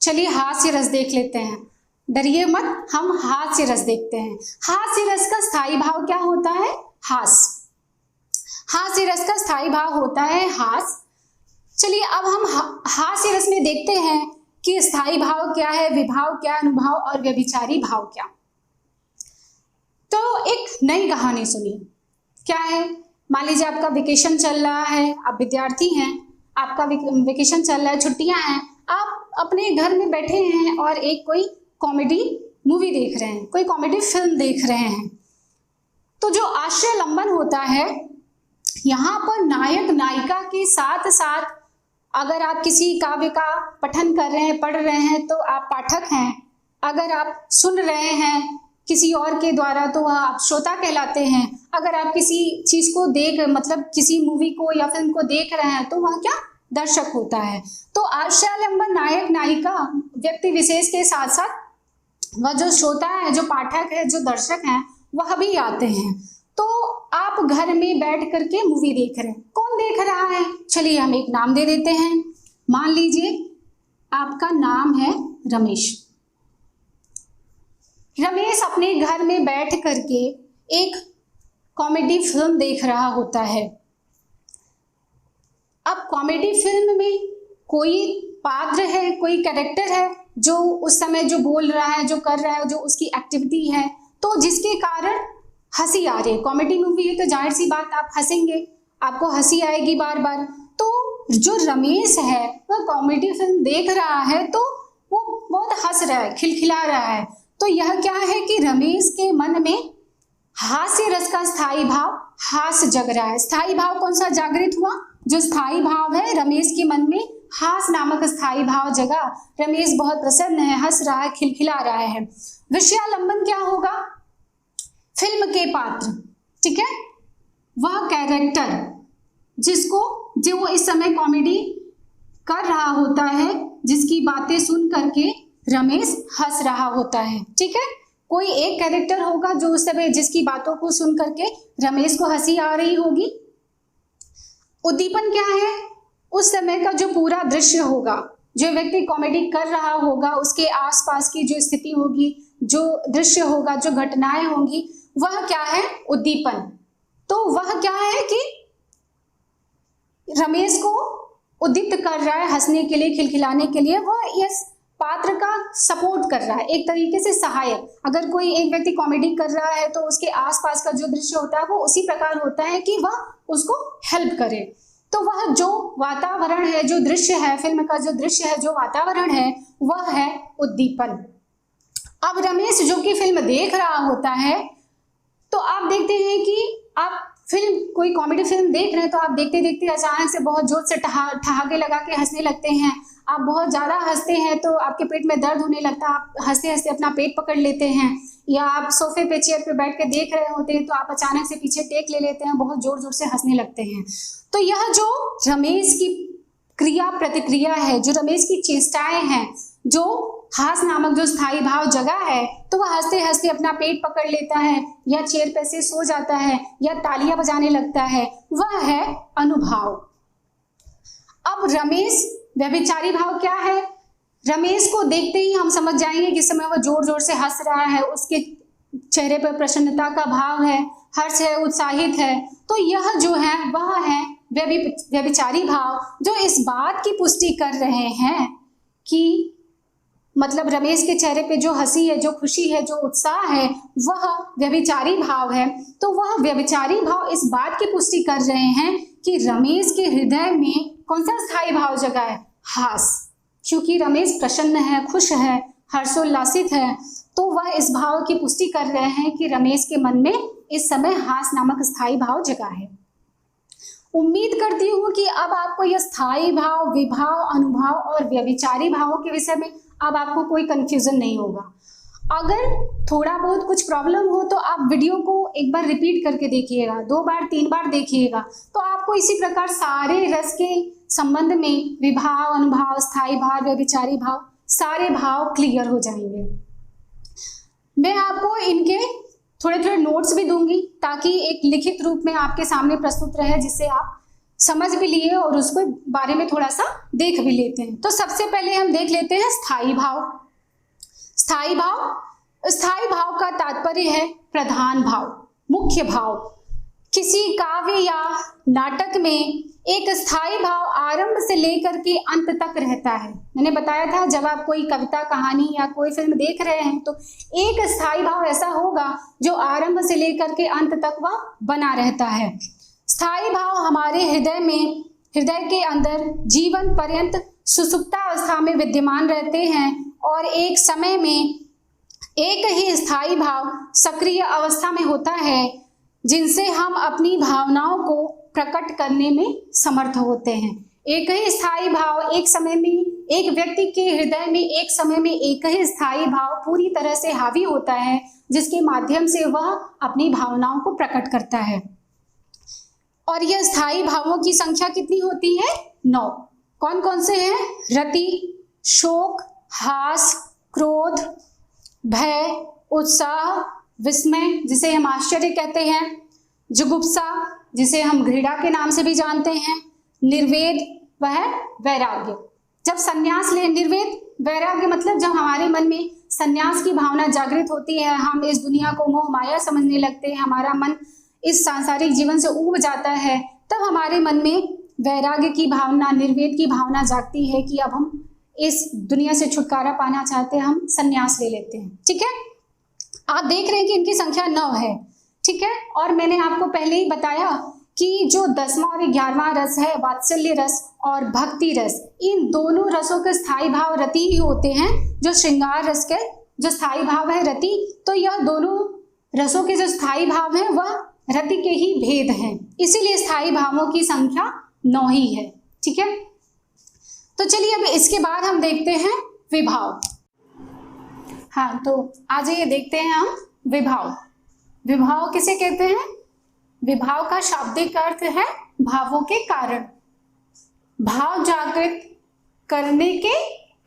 चलिए हास्य रस देख लेते हैं, डरिए मत, हम हास्य रस देखते हैं। हास्य रस का स्थायी भाव क्या होता है? हास्य। हास्य रस का स्थायी भाव होता है हास्य। चलिए अब हम हास्य रस में देखते हैं कि स्थायी भाव क्या है, विभाव क्या, अनुभाव और व्यभिचारी भाव क्या। तो एक नई कहानी सुनिए। क्या है? मान लीजिए आपका वेकेशन चल रहा है, आप विद्यार्थी हैं, आपका वेकेशन चल रहा है, छुट्टियां हैं, आप अपने घर में बैठे हैं और एक कोई कॉमेडी मूवी देख रहे हैं, कोई कॉमेडी फिल्म देख रहे हैं। तो जो आशय लंबन होता है यहाँ पर नायक नायिका के साथ साथ, अगर आप किसी काव्य का पठन कर रहे हैं, पढ़ रहे हैं तो आप पाठक हैं, अगर आप सुन रहे हैं किसी और के द्वारा तो वह आप श्रोता कहलाते हैं, अगर आप किसी चीज को मतलब किसी मूवी को या फिल्म को देख रहे हैं तो वह क्या? दर्शक होता है। तो आशयालंबन नायक नायिका व्यक्ति विशेष के साथ साथ वह जो श्रोता है, जो पाठक है, जो दर्शक हैं, वह भी आते हैं। तो आप घर में बैठ करके मूवी देख रहे हैं, कौन देख रहा है? चलिए हम एक नाम दे देते हैं। मान लीजिए आपका नाम है रमेश। रमेश अपने घर में बैठ करके एक कॉमेडी फिल्म देख रहा होता है। अब कॉमेडी फिल्म में कोई पात्र है, कोई कैरेक्टर है जो उस समय जो बोल रहा है, जो कर रहा है, जो उसकी एक्टिविटी है, तो जिसके कारण हंसी आ रही है। कॉमेडी मूवी है तो जाहिर सी बात आप हंसेंगे, आपको हंसी आएगी बार बार। तो जो रमेश है वह कॉमेडी फिल्म देख रहा है तो वो बहुत हंस रहा है, खिलखिला रहा है। तो यह क्या है कि रमेश के मन में हास्य रस का स्थायी भाव हास्य जग रहा है। स्थायी भाव कौन सा जागृत हुआ? जो स्थायी भाव है रमेश के मन में हास्य नामक स्थायी भाव जगा। रमेश बहुत प्रसन्न है, हंस रहा है, खिलखिला रहा है। विषयालंबन क्या होगा? फिल्म के पात्र, ठीक है, वह कैरेक्टर जो इस समय कॉमेडी कर रहा होता है, जिसकी बातें सुन करके रमेश हंस रहा होता है, ठीक है। कोई एक कैरेक्टर होगा जो उस समय जिसकी बातों को सुन करके रमेश को हंसी आ रही होगी। उद्दीपन क्या है? उस समय का जो पूरा दृश्य होगा, जो व्यक्ति कॉमेडी कर रहा होगा, उसके आसपास की जो स्थिति होगी, जो दृश्य होगा, जो घटनाएं होंगी, वह क्या है? उद्दीपन। तो वह क्या है कि रमेश को उद्दीप्त कर रहा है हंसने के लिए, खिलखिलाने के लिए, वह इस पात्र का सपोर्ट कर रहा है, एक तरीके से सहायक। अगर कोई एक व्यक्ति कॉमेडी कर रहा है तो उसके आसपास का जो दृश्य होता है वो उसी प्रकार होता है कि वह उसको हेल्प करे। तो वह जो वातावरण है, जो दृश्य है, फिल्म का जो दृश्य है, जो वातावरण है, वह है उद्दीपन। अब रमेश जो कि फिल्म देख रहा होता है, तो आप देखते हैं कि आप कोई कॉमेडी फिल्म देख रहे हैं तो आप देखते देखते अचानक से बहुत जोर से ठहाके लगा के हंसने लगते हैं। आप बहुत ज़्यादा हंसते हैं तो आपके पेट में दर्द होने लगता है, आप हंसते हंसते अपना पेट पकड़ लेते हैं। या आप सोफे पे, चेयर पे बैठ के देख रहे होते हैं तो आप अचानक से पीछे टेक ले लेते हैं, बहुत जोर जोर से हंसने लगते हैं। तो यह जो रमेश की क्रिया प्रतिक्रिया है, जो रमेश की चेष्टाएं हैं, जो हास नामक जो स्थायी भाव जगह है, तो वह हंसते हंसते अपना पेट पकड़ लेता है, या चेयर पे से सो जाता है, या तालियां बजाने लगता है, वह है अनुभाव। अब रमेश व्यभिचारी भाव क्या है? रमेश को देखते ही हम समझ जाएंगे कि इस समय वह जोर जोर से हंस रहा है, उसके चेहरे पर प्रसन्नता का भाव है, हर्ष है, उत्साहित है। तो यह जो है वह है व्यभिचारी भाव, जो इस बात की पुष्टि कर रहे हैं कि मतलब रमेश के चेहरे पे जो हंसी है, जो खुशी है, जो उत्साह है, वह व्यभिचारी भाव है। तो वह व्यभिचारी भाव इस बात की पुष्टि कर रहे हैं कि रमेश के हृदय में कौन सा स्थायी भाव जगा है? हास। क्योंकि रमेश प्रसन्न है, खुश है, हर्षोल्लासित है, तो वह इस भाव की पुष्टि कर रहे हैं कि रमेश के मन में इस समय हास नामक स्थायी भाव जगा है। उम्मीद करती हूँ कि अब आपको यह स्थायी भाव, विभाव, अनुभाव और व्यभिचारी भावों के विषय में अब आपको कोई कंफ्यूजन नहीं होगा। अगर थोड़ा बहुत कुछ प्रॉब्लम हो तो आप वीडियो को एक बार रिपीट करके देखिएगा, 2 बार 3 बार देखिएगा, तो आपको इसी प्रकार सारे रस के संबंध में विभाव, अनुभाव, स्थायी भाव, व्यभिचारी भाव, सारे भाव क्लियर हो जाएंगे। मैं आपको इनके थोड़े थोड़े नोट्स भी दूंगी ताकि एक लिखित रूप में आपके सामने प्रस्तुत रहे, जिससे आप समझ भी लिए और उसको बारे में थोड़ा सा देख भी लेते हैं। तो सबसे पहले हम देख लेते हैं स्थायी भाव। स्थायी भाव का तात्पर्य है प्रधान भाव, मुख्य भाव। किसी काव्य या नाटक में एक स्थायी भाव आरंभ से लेकर के अंत तक रहता है। मैंने बताया था जब आप कोई कविता, कहानी या कोई फिल्म देख रहे हैं तो एक स्थायी भाव ऐसा होगा जो आरंभ से लेकर के अंत तक वह बना रहता है। स्थायी भाव हमारे हृदय के अंदर जीवन पर्यंत सुसुप्तावस्था में विद्यमान रहते हैं और एक समय में एक ही स्थायी भाव सक्रिय अवस्था में होता है, जिनसे हम अपनी भावनाओं को प्रकट करने में समर्थ होते हैं। एक ही स्थायी भाव एक समय में, एक व्यक्ति के हृदय में एक समय में एक ही स्थायी भाव पूरी तरह से हावी होता है, जिसके माध्यम से वह अपनी भावनाओं को प्रकट करता है। और यह स्थायी भावों की संख्या कितनी होती है? 9। कौन कौन से हैं? रति, शोक, हास, क्रोध, भय, उत्साह, विस्मय जिसे हम आश्चर्य कहते हैं, जुगुप्सा जिसे हम घृणा के नाम से भी जानते हैं, निर्वेद वह वैराग्य। जब संन्यास ले, निर्वेद वैराग्य मतलब जब हमारे मन में संन्यास की भावना जागृत होती है, हम इस दुनिया को मोह माया समझने लगते हैं, हमारा मन इस सांसारिक जीवन से ऊब जाता है, तब हमारे मन में वैराग्य की भावना, निर्वेद की भावना जागती है कि अब हम इस दुनिया से छुटकारा पाना चाहते हैं, हम संन्यास ले लेते हैं। ठीक है, आप देख रहे हैं कि इनकी संख्या 9 है। ठीक है, और मैंने आपको पहले ही बताया कि जो 10वां और 11वां रस है, वात्सल्य रस और भक्ति रस, इन दोनों रसों के स्थायी भाव रति ही होते हैं। जो श्रृंगार रस के जो स्थायी भाव है रति, तो यह दोनों रसों के जो स्थायी भाव है वह रति के ही भेद हैं, इसीलिए स्थायी भावों की संख्या 9 ही है। ठीक है, तो चलिए अब इसके बाद हम देखते हैं विभाव। हाँ, तो आज ये देखते हैं हम विभाव। विभाव किसे कहते हैं? विभाव का शाब्दिक अर्थ है भावों के कारण, भाव जागृत करने के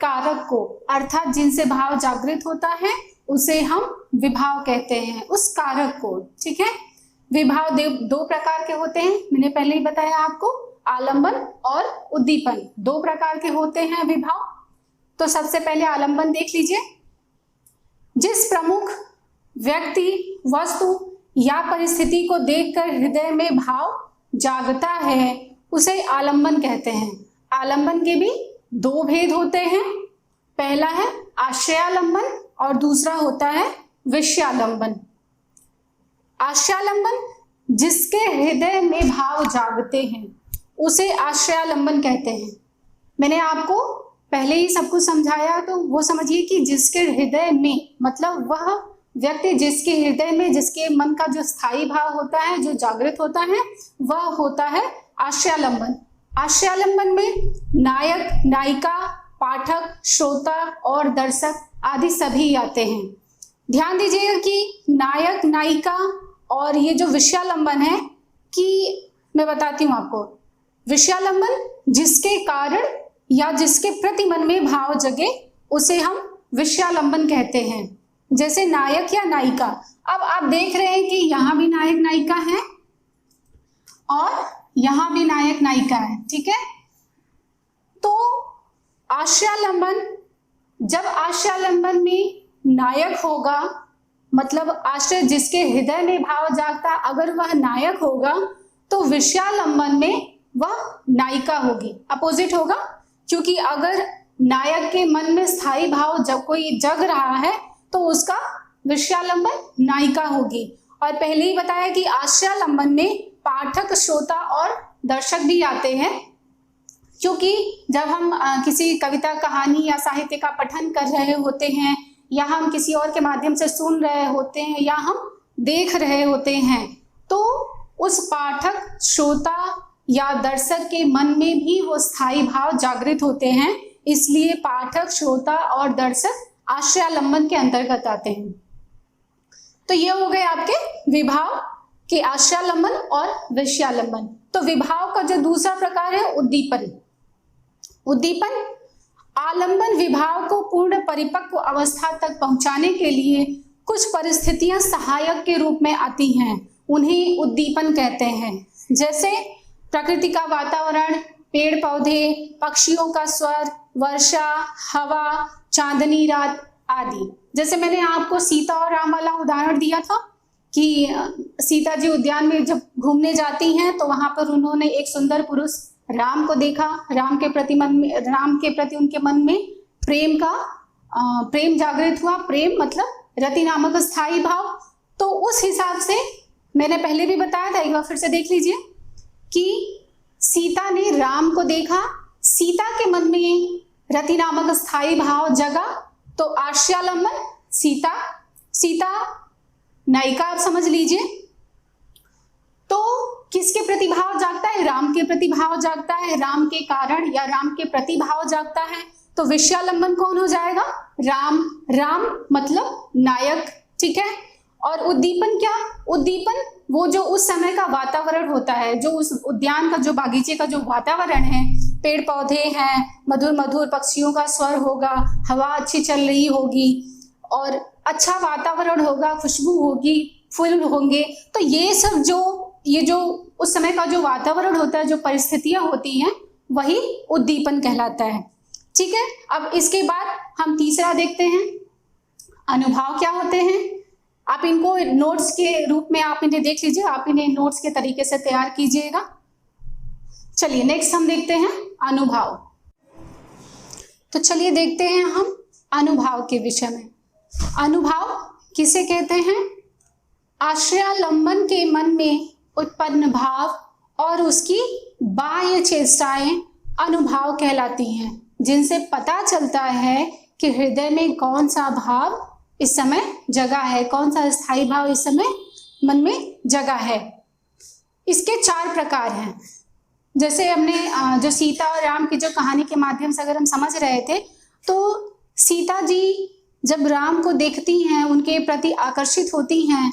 कारक को, अर्थात जिनसे भाव जागृत होता है उसे हम विभाव कहते हैं, उस कारक को। ठीक है, विभाव 2 प्रकार के होते हैं, मैंने पहले ही बताया आपको, आलंबन और उद्दीपन 2 प्रकार के होते हैं विभाव। तो सबसे पहले आलंबन देख लीजिए। जिस प्रमुख व्यक्ति, वस्तु या परिस्थिति को देखकर हृदय में भाव जागता है उसे आलंबन कहते हैं। आलंबन के भी दो भेद होते हैं। पहला है आश्रयालंबन और दूसरा होता है विषयालंबन। आश्रयालंबन जिसके हृदय में भाव जागते हैं उसे आश्रयालंबन कहते हैं। मैंने आपको पहले ही सब कुछ समझाया, तो वो समझिए कि जिसके हृदय में, मतलब वह व्यक्ति जिसके हृदय में, जिसके मन का जो स्थायी भाव होता है, जो जागृत होता है, वह होता है आश्रयालंबन। आश्रयालंबन में नायक, नायिका, पाठक, श्रोता और दर्शक आदि सभी आते हैं। ध्यान दीजिएगा कि नायक, नायिका और ये जो विषयालंबन है, कि मैं बताती हूँ आपको, विषयालंबन जिसके कारण या जिसके प्रति मन में भाव जगे उसे हम विषयालंबन कहते हैं। जैसे नायक या नायिका। अब आप देख रहे हैं कि यहाँ भी नायक नायिका है और यहाँ भी नायक नायिका है, ठीक है। तो आश्रयालंबन, जब आश्रयालंबन में नायक होगा, मतलब आश्रय जिसके हृदय में भाव जागता, अगर वह नायक होगा तो विषयालंबन में वह नायिका होगी, अपोजिट होगा। क्योंकि अगर नायक के मन में स्थायी भाव जब कोई जग रहा है तो उसका विषयालंबन नायिका होगी। और पहले ही बताया कि आश्रयालंबन में पाठक, श्रोता और दर्शक भी आते हैं। क्योंकि जब हम किसी कविता, कहानी या साहित्य का पठन कर रहे होते हैं, या हम किसी और के माध्यम से सुन रहे होते हैं, या हम देख रहे होते हैं, तो उस पाठक, श्रोता या दर्शक के मन में भी वो स्थायी भाव जागृत होते हैं। इसलिए पाठक, श्रोता और दर्शक आश्रयालंबन के अंतर्गत आते हैं। तो ये हो गए आपके विभाव के आश्रयालंबन और विषयालंबन। तो विभाव का जो दूसरा प्रकार है उद्दीपन। उद्दीपन आलंबन विभाव को पूर्ण परिपक्व अवस्था तक पहुंचाने के लिए कुछ परिस्थितियां सहायक के रूप में आती हैं, उन्हें उद्दीपन कहते हैं। जैसे प्रकृति का वातावरण, पेड़ पौधे, पक्षियों का स्वर, वर्षा, हवा, चांदनी रात आदि। जैसे मैंने आपको सीता और राम वाला उदाहरण दिया था कि सीता जी उद्यान में जब घूमने जाती हैं तो वहां पर उन्होंने एक सुंदर पुरुष राम को देखा। राम के प्रति उनके मन में प्रेम जागृत हुआ। प्रेम मतलब रति नामक स्थायी भाव। तो उस हिसाब से मैंने पहले भी बताया था, एक बार फिर से देख लीजिए कि सीता ने राम को देखा, सीता के मन में रति नामक स्थायी भाव जगा, तो आश्रयालंबन सीता नायिका, आप समझ लीजिए। तो किसके प्रति भाव जागता है? राम के प्रति भाव जागता है, राम के कारण या राम के प्रति भाव जागता है। तो विषयालंबन कौन हो जाएगा? राम मतलब नायक, ठीक है। और उद्दीपन क्या? उद्दीपन वो जो उस समय का वातावरण होता है, जो उस उद्यान का, जो बागीचे का जो वातावरण है, पेड़ पौधे हैं, मधुर मधुर पक्षियों का स्वर होगा, हवा अच्छी चल रही होगी और अच्छा वातावरण होगा, खुशबू होगी, फूल होंगे। तो ये जो उस समय का जो वातावरण होता है, जो परिस्थितियां होती हैं, वही उद्दीपन कहलाता है, ठीक है। अब इसके बाद हम तीसरा देखते हैं, अनुभाव क्या होते हैं। आप इनको नोट्स के रूप में आप इन्हें देख लीजिए, आप इन्हें नोट्स के तरीके से तैयार कीजिएगा। चलिए नेक्स्ट हम देखते हैं अनुभाव। तो चलिए देखते हैं हम अनुभाव के विषय में। अनुभाव किसे कहते हैं? आश्रयालंबन के मन में उत्पन्न भाव और उसकी बाह्य चेष्टाएं अनुभाव कहलाती हैं, जिनसे पता चलता है कि हृदय में कौन सा भाव इस समय जगा है, कौन सा स्थायी भाव इस समय मन में जगा है। इसके 4 प्रकार हैं। जैसे हमने जो सीता और राम की जो कहानी के माध्यम से अगर हम समझ रहे थे, तो सीता जी जब राम को देखती हैं, उनके प्रति आकर्षित होती हैं,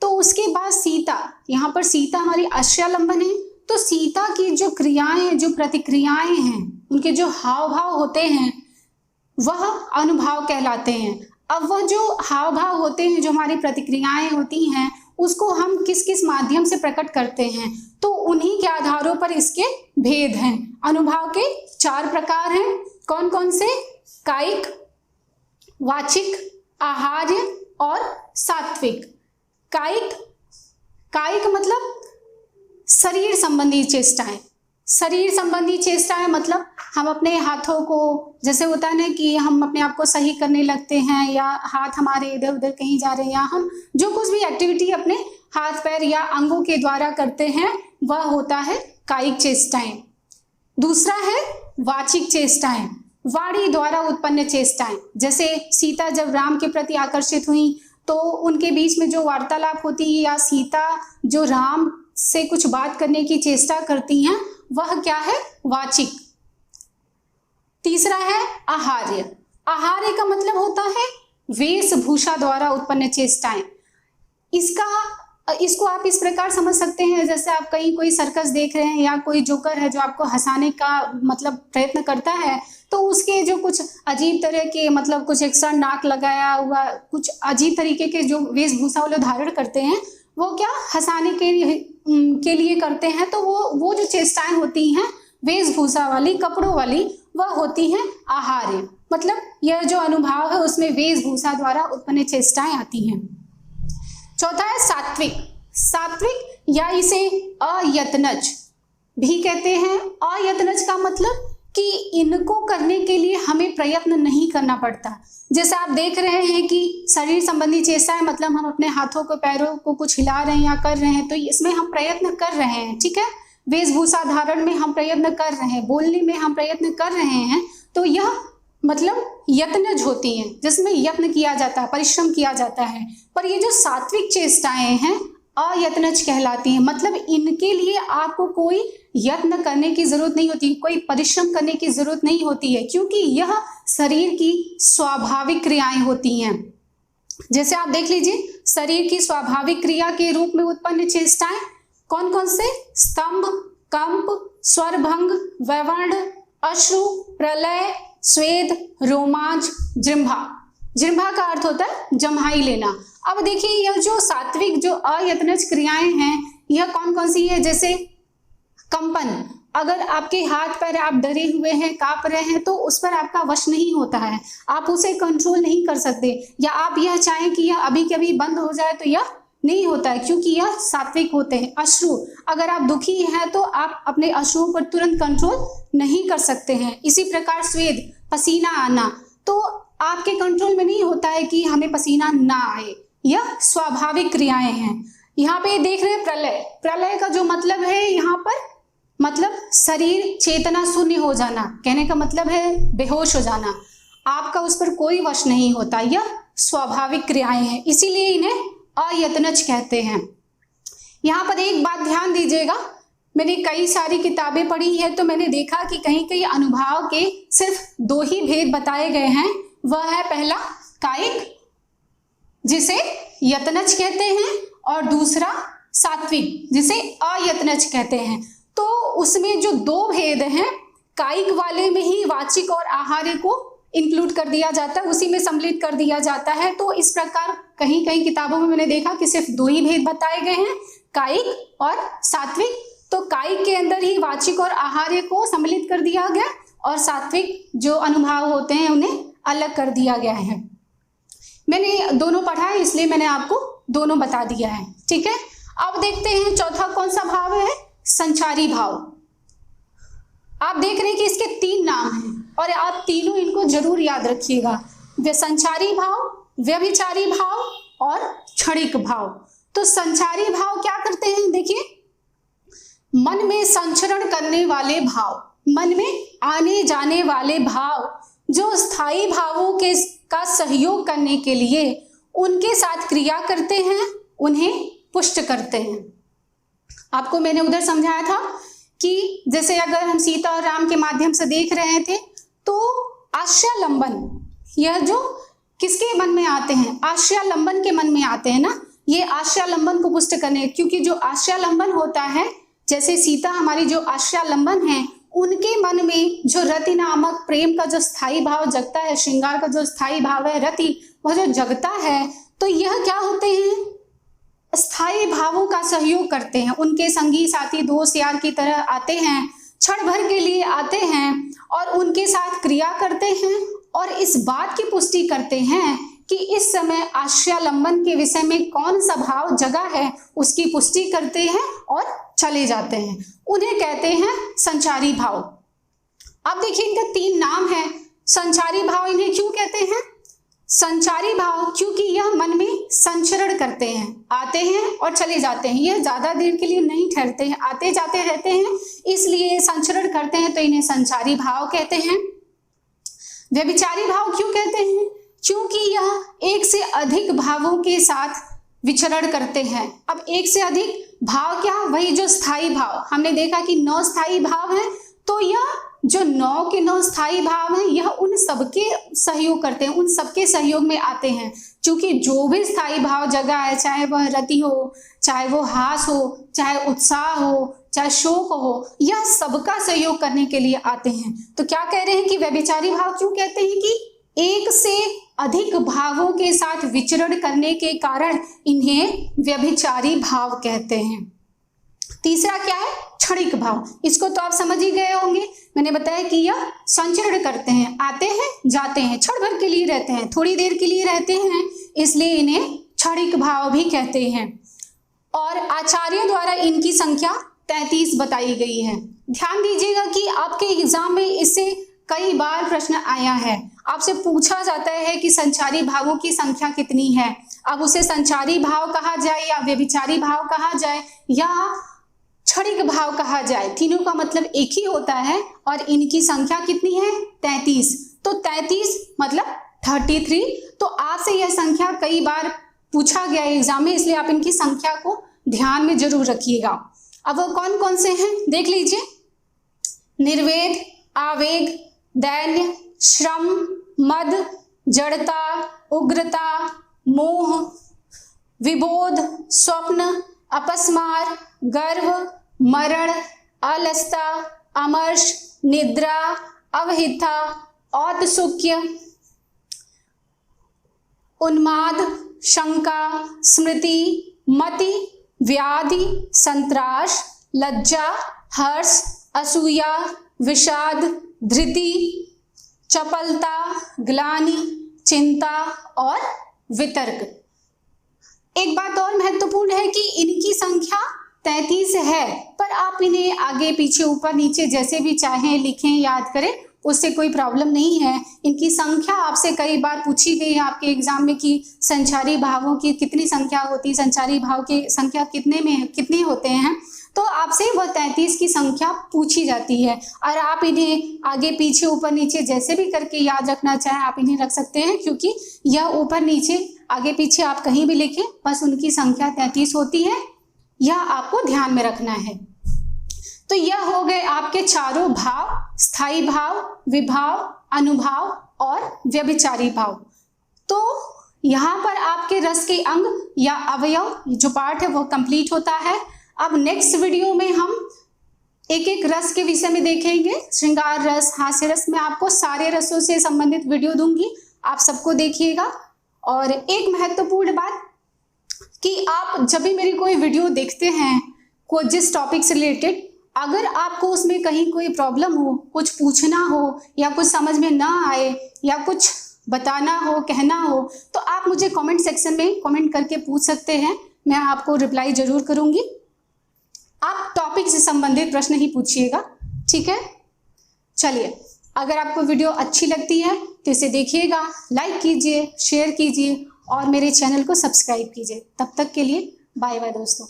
तो उसके बाद सीता, यहाँ पर सीता हमारी आश्रयालंबन है, तो सीता की जो क्रियाएं हैं, जो प्रतिक्रियाएं हैं, उनके जो हाव भाव होते हैं, वह अनुभाव कहलाते हैं। अब वह जो हाव भाव होते हैं, जो हमारी प्रतिक्रियाएं होती हैं, उसको हम किस किस माध्यम से प्रकट करते हैं, तो उन्हीं के आधारों पर इसके भेद हैं। अनुभाव के 4 प्रकार हैं। कौन कौन से? कायिक, वाचिक, आहार्य और सात्विक। कायिक मतलब शरीर संबंधी चेष्टाएं। शरीर संबंधी चेष्टाएं मतलब हम अपने हाथों को, जैसे होता है ना कि हम अपने आप को सही करने लगते हैं, या हाथ हमारे इधर उधर कहीं जा रहे हैं, या हम जो कुछ भी एक्टिविटी अपने हाथ पैर या अंगों के द्वारा करते हैं वह होता है कायिक चेष्टाएं। दूसरा है वाचिक चेष्टाएं, वाणी द्वारा उत्पन्न चेष्टाएं। जैसे सीता जब राम के प्रति आकर्षित हुई तो उनके बीच में जो वार्तालाप होती है, या सीता जो राम से कुछ बात करने की चेष्टा करती हैं, वह क्या है, वाचिक। तीसरा है आहार्य। आहार्य का मतलब होता है वेशभूषा द्वारा उत्पन्न चेष्टाएं। इसको आप इस प्रकार समझ सकते हैं, जैसे आप कहीं कोई सर्कस देख रहे हैं या कोई जोकर है जो आपको हंसाने का मतलब प्रयत्न करता है, तो उसके जो कुछ अजीब तरह के मतलब कुछ एक्स्ट्रा नाक लगाया हुआ कुछ अजीब तरीके के जो वेशभूषा वो लोग धारण करते हैं, वो क्या हंसाने के लिए करते हैं। तो वो जो चेष्टाएं होती हैं वेशभूषा वाली, कपड़ों वाली, वह होती हैं आहार्य। मतलब यह जो अनुभाव है उसमें वेशभूषा द्वारा उत्पन्न चेष्टाएं आती हैं। चौथा है सात्विक। सात्विक या इसे अयत्नज भी कहते हैं। अयत्नज का मतलब कि इनको करने के लिए हमें प्रयत्न नहीं करना पड़ता। जैसे आप देख रहे हैं कि शरीर संबंधी चेष्टाएं, मतलब हम अपने हाथों को पैरों को कुछ हिला रहे हैं या कर रहे हैं, तो इसमें हम प्रयत्न कर रहे हैं, ठीक है। वेशभूषा धारण में हम प्रयत्न कर रहे हैं, बोलने में हम प्रयत्न कर रहे हैं, तो यह मतलब यत्नज होती हैं, जिसमें यत्न किया जाता है, परिश्रम किया जाता है। पर ये जो सात्विक चेष्टाएं हैं अयत्नज कहलाती हैं। मतलब इनके लिए आपको कोई यत्न करने की जरूरत नहीं होती, कोई परिश्रम करने की जरूरत नहीं होती है, क्योंकि यह शरीर की स्वाभाविक क्रियाएं होती हैं। जैसे आप देख लीजिए, शरीर की स्वाभाविक क्रिया के रूप में उत्पन्न चेष्टाएं कौन कौन से, स्तंभ, कंप, स्वरभंग, वैवर्ण, अश्रु, प्रलय, स्वेद, रोमांच, जृंभा। जृंभा का अर्थ होता है जम्हाई लेना। अब देखिए, यह जो सात्विक जो अयत्नज क्रियाएं हैं, यह कौन कौन सी है। जैसे कंपन, अगर आपके हाथ पैर आप डरे हुए हैं, कांप रहे हैं, तो उस पर आपका वश नहीं होता है, आप उसे कंट्रोल नहीं कर सकते, या आप यह चाहें कि यह अभी के अभी बंद हो जाए, तो यह नहीं होता है, क्योंकि यह सात्विक होते हैं। अश्रु, अगर आप दुखी हैं तो आप अपने अश्रुओं पर तुरंत कंट्रोल नहीं कर सकते हैं। इसी प्रकार स्वेद, पसीना आना, तो आपके कंट्रोल में नहीं होता है कि हमें पसीना ना आए, यह स्वाभाविक क्रियाएं हैं। यहाँ पे देख रहे हैं प्रलय। प्रलय का जो मतलब है यहाँ पर, मतलब शरीर चेतना शून्य हो जाना, कहने का मतलब है बेहोश हो जाना, आपका उस पर कोई वश नहीं होता, यह स्वाभाविक क्रियाएं हैं, इसीलिए इन्हें अयत्नज कहते हैं। यहाँ पर एक बात ध्यान दीजिएगा, मैंने कई सारी किताबें पढ़ी है, तो मैंने देखा कि कहीं कहीं अनुभाव के सिर्फ दो ही भेद बताए गए हैं। वह है पहला कायिक, जिसे यत्नज कहते हैं, और दूसरा सात्विक, जिसे अयत्नज कहते हैं। तो उसमें जो दो भेद हैं, कायिक वाले में ही वाचिक और आहार्य को इंक्लूड कर दिया जाता है, उसी में सम्मिलित कर दिया जाता है। तो इस प्रकार कहीं कहीं किताबों में मैंने देखा कि सिर्फ दो ही भेद बताए गए हैं, कायिक और सात्विक। तो कायिक के अंदर ही वाचिक और आहार्य को सम्मिलित कर दिया गया, और सात्विक जो अनुभाव होते हैं उन्हें अलग कर दिया गया है। मैंने दोनों पढ़ा है, इसलिए मैंने आपको दोनों बता दिया है, ठीक है। अब देखते हैं चौथा कौन सा भाव है, संचारी भाव। आप देख रहे हैं कि इसके तीन नाम हैं, और आप तीनों इनको जरूर याद रखिएगा, वे संचारी भाव, व्यभिचारी भाव और क्षणिक भाव। तो संचारी भाव क्या करते हैं, देखिए, मन में संचरण करने वाले भाव, मन में आने जाने वाले भाव, जो स्थायी भावों के का सहयोग करने के लिए उनके साथ क्रिया करते हैं, उन्हें पुष्ट करते हैं। आपको मैंने उधर समझाया था कि जैसे अगर हम सीता और राम के माध्यम से देख रहे थे, तो आश्रयालंबन, यह जो किसके मन में आते हैं, आश्रयालंबन के मन में आते हैं ना, ये आश्रयालंबन को पुष्ट करने, क्योंकि जो आश्रयालंबन होता है, जैसे सीता हमारी जो आश्रयालंबन है, उनके मन में जो रति नामक प्रेम का जो स्थायी भाव जगता है, श्रृंगार का जो स्थायी भाव है, रति, वह जो जगता है, तो यह क्या होते हैं, स्थायी भावों का सहयोग करते हैं। उनके संगी साथी दोस्त यार की तरह आते हैं, क्षण भर के लिए आते हैं और उनके साथ क्रिया करते हैं, और इस बात की पुष्टि करते हैं कि इस समय आश्रयालंबन के विषय में कौन सा भाव जगा है, उसकी पुष्टि करते हैं और चले जाते हैं। उन्हें कहते हैं संचारी भाव। अब देखिए इनका 3 नाम है। संचारी भाव इन्हें क्यों कहते हैं? संचारी भाव क्योंकि यह मन में संचरण करते हैं, आते हैं और चले जाते हैं, यह ज्यादा देर के लिए नहीं ठहरते हैं, आते जाते रहते हैं, इसलिए संचरण करते हैं, तो इन्हें संचारी भाव कहते हैं। व्यभिचारी भाव क्यों कहते हैं? क्योंकि यह एक से अधिक भावों के साथ विचरण करते हैं। अब एक से अधिक भाव क्या? वही जो स्थायी भाव, हमने देखा कि 9 स्थायी भाव हैं, तो यह जो 9 के 9 स्थायी भाव हैं, यह उन सबके सहयोग करते हैं, उन सबके सहयोग में आते हैं। क्योंकि जो भी स्थायी भाव जगह है, चाहे वह रति हो, चाहे वो हास हो, चाहे उत्साह हो, चाहे शोक हो, यह सबका सहयोग करने के लिए आते हैं। तो क्या कह रहे हैं कि व्यभिचारी भाव क्यों कहते हैं? कि एक से अधिक भावों के साथ विचरण करने के कारण इन्हें व्यभिचारी भाव कहते हैं। तीसरा क्या है? क्षणिक भाव। इसको तो आप समझ ही गए होंगे, मैंने बताया कि यह संचरण करते हैं, आते हैं जाते हैं, क्षण भर के लिए रहते हैं, थोड़ी देर के लिए रहते हैं, इसलिए इन्हें क्षणिक भाव भी कहते हैं। और आचार्यों द्वारा इनकी संख्या 33 बताई गई है। ध्यान दीजिएगा कि आपके एग्जाम में इससे कई बार प्रश्न आया है, आपसे पूछा जाता है कि संचारी भावों की संख्या कितनी है। अब उसे संचारी भाव कहा जाए या व्यभिचारी भाव कहा जाए या क्षणिक भाव कहा जाए, तीनों का मतलब एक ही होता है। और इनकी संख्या कितनी है? 33। तो 33 मतलब 33। तो आपसे यह संख्या कई बार पूछा गया है एग्जाम में, इसलिए आप इनकी संख्या को ध्यान में जरूर रखिएगा। अब वो कौन कौन से हैं देख लीजिए। निर्वेद, आवेग, दैन्य, श्रम, मद, जड़ता, उग्रता, मोह, विबोध, स्वप्न, अपस्मार, गर्व, मरण, अलसता, अमर्ष, निद्रा, अवहिता, औत्सुक्य, उन्माद, शंका, स्मृति, मति, व्याधि, संत्राश, लज्जा, हर्ष, असूया, विषाद, धृति, चपलता, ग्लानि, चिंता और वितर्क। एक बात और महत्वपूर्ण है कि इनकी संख्या 33 है, पर आप इन्हें आगे पीछे ऊपर नीचे जैसे भी चाहें लिखें, याद करें, उससे कोई प्रॉब्लम नहीं है। इनकी संख्या आपसे कई बार पूछी गई है आपके एग्जाम में कि संचारी भावों की कितनी संख्या होती है, संचारी भाव की संख्या कितने होते हैं, तो आपसे वह 33 की संख्या पूछी जाती है। और आप इन्हें आगे पीछे ऊपर नीचे जैसे भी करके याद रखना चाहें आप इन्हें रख सकते हैं, क्योंकि यह ऊपर नीचे आगे पीछे आप कहीं भी लिखें, बस उनकी संख्या 33 होती है, यह आपको ध्यान में रखना है। तो यह हो गए आपके चारों भाव, स्थायी भाव, विभाव, अनुभाव और व्यभिचारी भाव। तो यहाँ पर आपके रस के अंग या अवयव जो पार्ट है वो कंप्लीट होता है। अब नेक्स्ट वीडियो में हम एक एक रस के विषय में देखेंगे। श्रृंगार रस, हास्य रस, मैं आपको सारे रसों से संबंधित वीडियो दूंगी, आप सबको देखिएगा। और एक महत्वपूर्ण बात कि आप जब भी मेरी कोई वीडियो देखते हैं कोई जिस टॉपिक से रिलेटेड, अगर आपको उसमें कहीं कोई प्रॉब्लम हो, कुछ पूछना हो या कुछ समझ में ना आए या कुछ बताना हो, कहना हो, तो आप मुझे कमेंट सेक्शन में कमेंट करके पूछ सकते हैं, मैं आपको रिप्लाई जरूर करूंगी। आप टॉपिक से संबंधित प्रश्न ही पूछिएगा, ठीक है। चलिए, अगर आपको वीडियो अच्छी लगती है तो इसे देखिएगा, लाइक कीजिए, शेयर कीजिए और मेरे चैनल को सब्सक्राइब कीजिए। तब तक के लिए बाय बाय दोस्तों।